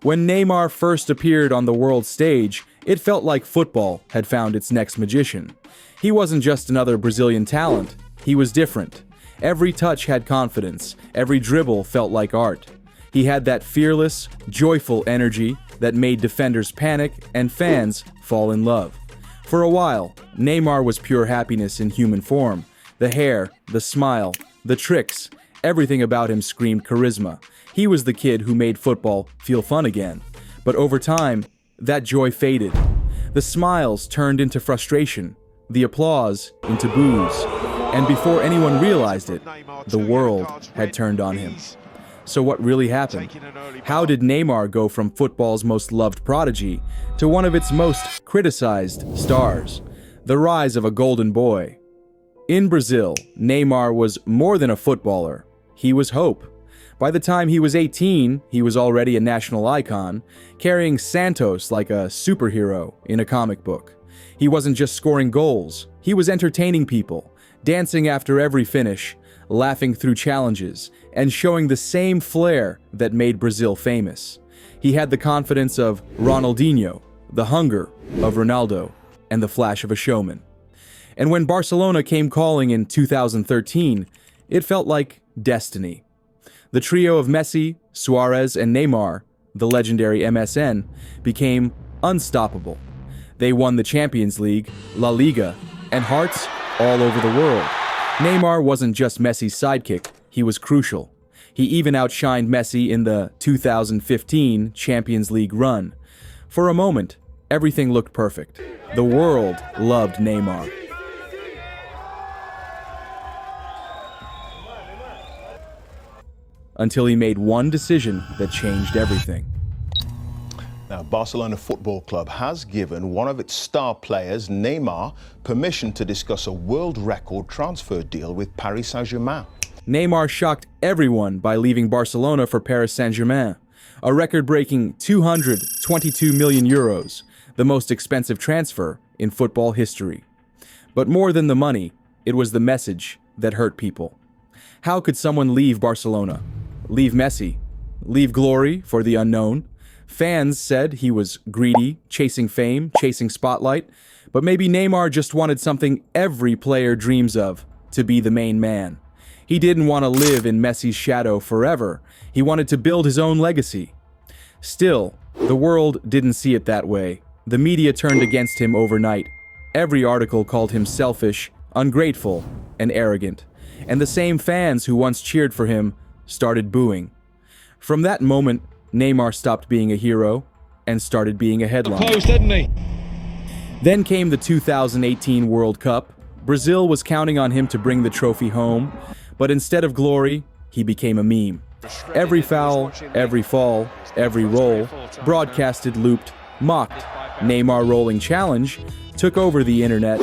When Neymar first appeared on the world stage, it felt like football had found its next magician. He wasn't just another Brazilian talent, he was different. Every touch had confidence, every dribble felt like art. He had that fearless, joyful energy that made defenders panic and fans fall in love. For a while, Neymar was pure happiness in human form. The hair, the smile, the tricks, everything about him screamed charisma. He was the kid who made football feel fun again. But over time, that joy faded. The smiles turned into frustration, the applause into boos. And before anyone realized it, the world had turned on him. So what really happened? How did Neymar go from football's most loved prodigy to one of its most criticized stars? The rise of a golden boy. In Brazil, Neymar was more than a footballer. He was hope. By the time he was 18, he was already a national icon, carrying Santos like a superhero in a comic book. He wasn't just scoring goals, he was entertaining people, dancing after every finish, laughing through challenges, and showing the same flair that made Brazil famous. He had the confidence of Ronaldinho, the hunger of Ronaldo, and the flash of a showman. And when Barcelona came calling in 2013, it felt like destiny. The trio of Messi, Suarez, and Neymar, the legendary MSN, became unstoppable. They won the Champions League, La Liga, and hearts all over the world. Neymar wasn't just Messi's sidekick, he was crucial. He even outshined Messi in the 2015 Champions League run. For a moment, everything looked perfect. The world loved Neymar. Until he made one decision that changed everything. Now, Barcelona Football Club has given one of its star players, Neymar, permission to discuss a world record transfer deal with Paris Saint-Germain. Neymar shocked everyone by leaving Barcelona for Paris Saint-Germain, a record-breaking 222 million euros, the most expensive transfer in football history. But more than the money, it was the message that hurt people. How could someone leave Barcelona? Leave Messi? Leave glory for the unknown? Fans said he was greedy, chasing fame, chasing spotlight, but maybe Neymar just wanted something every player dreams of, to be the main man. He didn't want to live in Messi's shadow forever. He wanted to build his own legacy. Still, the world didn't see it that way. The media turned against him overnight. Every article called him selfish, ungrateful, and arrogant. And the same fans who once cheered for him started booing. From that moment, Neymar stopped being a hero and started being a headline. Close, didn't he? Then came the 2018 World Cup. Brazil was counting on him to bring the trophy home, but instead of glory, he became a meme. Every foul, every fall, every roll, broadcasted, looped, mocked. Neymar rolling challenge took over the internet.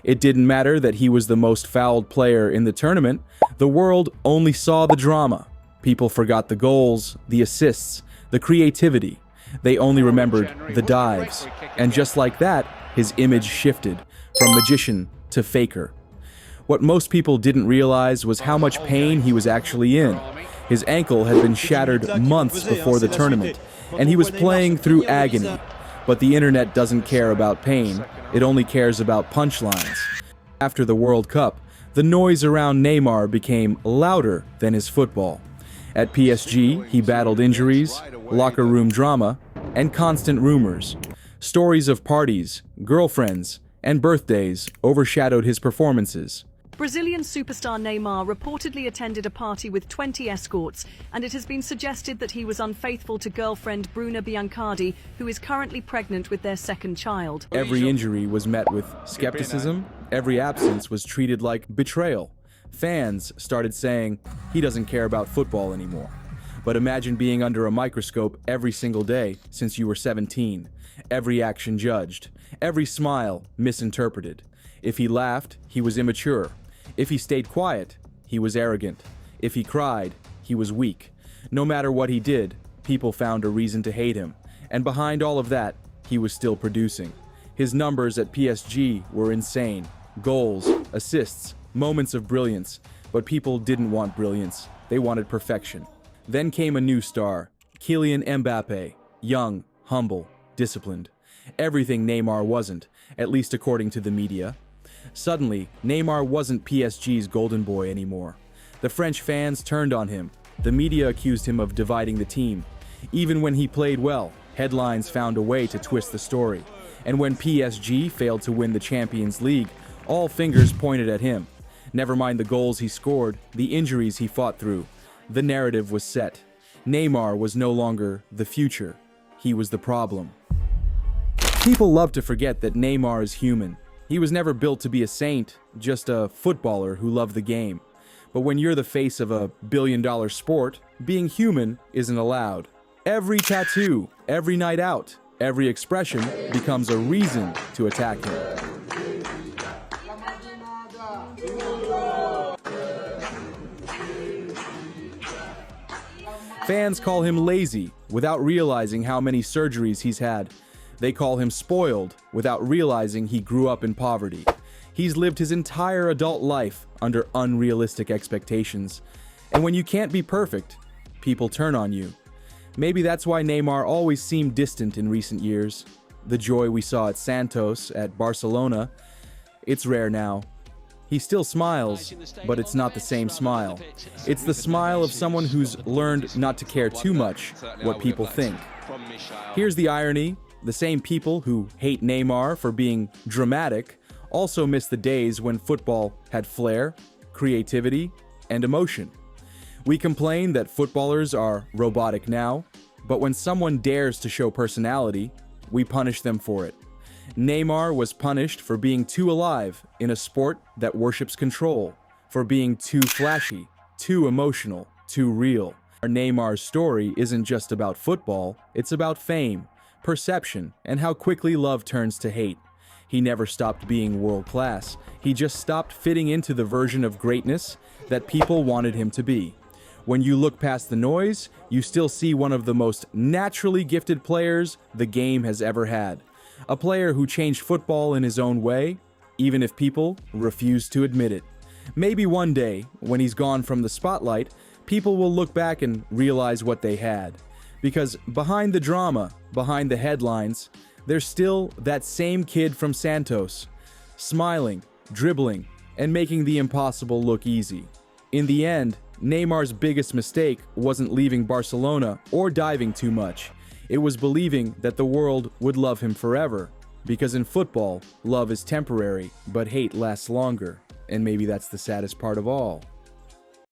It didn't matter that he was the most fouled player in the tournament. The world only saw the drama. People forgot the goals, the assists, the creativity. They only remembered the dives. And just like that, his image shifted from magician to faker. What most people didn't realize was how much pain he was actually in. His ankle had been shattered months before the tournament, and he was playing through agony. But the internet doesn't care about pain, it only cares about punchlines. After the World Cup, the noise around Neymar became louder than his football. At PSG, he battled injuries, locker room drama, and constant rumors. Stories of parties, girlfriends, and birthdays overshadowed his performances. Brazilian superstar Neymar reportedly attended a party with 20 escorts, and it has been suggested that he was unfaithful to girlfriend Bruna Biancardi, who is currently pregnant with their second child. Every injury was met with skepticism. Every absence was treated like betrayal. Fans started saying, he doesn't care about football anymore. But imagine being under a microscope every single day since you were 17. Every action judged. Every smile misinterpreted. If he laughed, he was immature. If he stayed quiet, he was arrogant. If he cried, he was weak. No matter what he did, people found a reason to hate him. And behind all of that, he was still producing. His numbers at PSG were insane. Goals, assists, moments of brilliance. But people didn't want brilliance. They wanted perfection. Then came a new star, Kylian Mbappe, Young, humble, disciplined. Everything Neymar wasn't, at least according to the media. Suddenly, Neymar wasn't PSG's golden boy anymore. The French fans turned on him. The media accused him of dividing the team. Even when he played well, headlines found a way to twist the story. And when PSG failed to win the Champions League, all fingers pointed at him. Never mind the goals he scored, the injuries he fought through. The narrative was set. Neymar was no longer the future. He was the problem. People love to forget that Neymar is human. He was never built to be a saint, just a footballer who loved the game. But when you're the face of a billion-dollar sport, being human isn't allowed. Every tattoo, every night out, every expression becomes a reason to attack him. Fans call him lazy without realizing how many surgeries he's had. They call him spoiled without realizing he grew up in poverty. He's lived his entire adult life under unrealistic expectations. And when you can't be perfect, people turn on you. Maybe that's why Neymar always seemed distant in recent years. The joy we saw at Santos, at Barcelona, it's rare now. He still smiles, but it's not the same smile. It's the smile of someone who's learned not to care too much what people think. Here's the irony. The same people who hate Neymar for being dramatic also miss the days when football had flair, creativity, and emotion. We complain that footballers are robotic now, but when someone dares to show personality, we punish them for it. Neymar was punished for being too alive in a sport that worships control, for being too flashy, too emotional, too real. Neymar's story isn't just about football, it's about fame, perception, and how quickly love turns to hate. He never stopped being world-class. He just stopped fitting into the version of greatness that people wanted him to be. When you look past the noise, you still see one of the most naturally gifted players the game has ever had. A player who changed football in his own way, even if people refuse to admit it. Maybe one day, when he's gone from the spotlight, people will look back and realize what they had. Because behind the drama, behind the headlines, there's still that same kid from Santos, smiling, dribbling, and making the impossible look easy. In the end, Neymar's biggest mistake wasn't leaving Barcelona or diving too much. It was believing that the world would love him forever. Because in football, love is temporary, but hate lasts longer. And maybe that's the saddest part of all.